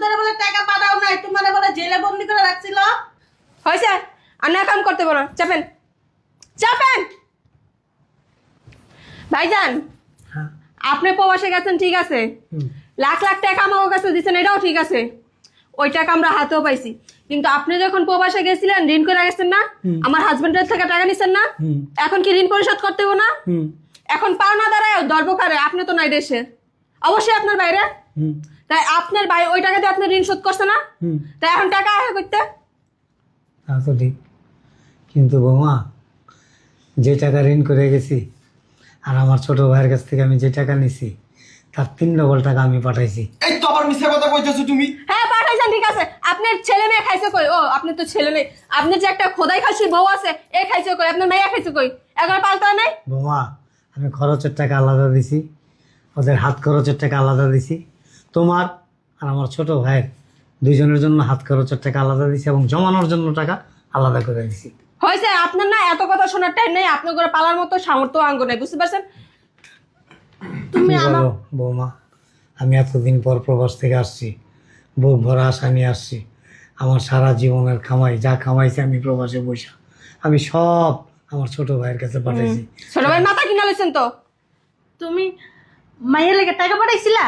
ধরে বলে টাকা পাঠাও নাই, তোমার বলে জেলে বন্দি করে রাখছিল। হয়েছে, আর না কাম করতে পারো না, চাপেন চাপেন। ভাইজান, হ্যাঁ। আপনি প্রবাসে গেছেন ঠিক আছে, লাখ লাখ টাকা আমার কাছে দিচ্ছেন, এটাও ঠিক আছে, ওই টাকা আমরা হাতেও পাইছি। কিন্তু আপনি যখন প্রবাসে গেছিলেন ঋণ করে গেছেন না, আমার হাজবেন্ডের থেকে টাকা নিছেন না, এখন কি ঋণ পরিশোধ করতে হবে না? এখন পাওনা দাঁড়ায় দরবকারে, আপনি তো নাই দেশে, অবশ্যই আপনার বাইরে। তাই আপনার ভাই ওই টাকা দিয়ে আপনি ঋণ শোধ করছে না, তাই এখন টাকা আয় করতে। তা তো ঠিক, কিন্তু বৌমা যে টাকা ঋণ করে গেছি আর আমার ছোট ভাইয়ের কাছ থেকে আমি যে টাকা নিছি তার 3 ডবল টাকা আমি পাঠাইছি। এই তো আবার মিথ্যা কথা কইতেছো তুমি। হ্যাঁ পাঠাইছেন ঠিক আছে, আপনার ছেলে মেয়ে খাইছে কই? ও আপনার তো ছেলে নেই, আপনার যে একটা খোদাই খাসি বউ আছে এ খাইছে কই? আপনার মেয়ে খাইছে কই? একবার পাল্টা নাই? বৌমা আমি খরচের টাকা আলাদা দিছি, ওদের হাত খরচের টাকা আলাদা দিছি, তোমার আর আমার ছোট ভাইয়ের দুইজনের জন্য হাত খরচের টাকা আলাদা দিছি এবং জমানোর জন্য টাকা আলাদা করে দিছি। হয়েছে, আপনার না এত কথা শোনার টাইম নেই, আপনার করে পালার মতো সামর্থ্য অঙ্গ নেই, বুঝতে পারছেন? তুমি বলো বৌমা, আমি এতদিন পর প্রবাস থেকে আসছি, বুক ভরা আশা নিয়ে আসছি, আমার সারা জীবনের কামাই যা কামাইছি আমি প্রবাসে বসে আমি সব আমার ছোট ভাইয়ের কাছে পাঠাইছি। ছোট ভাই মাথা কিনা লইছেন তো। তুমি মাইয়ের লেগে টাকা পাঠাইছিলা?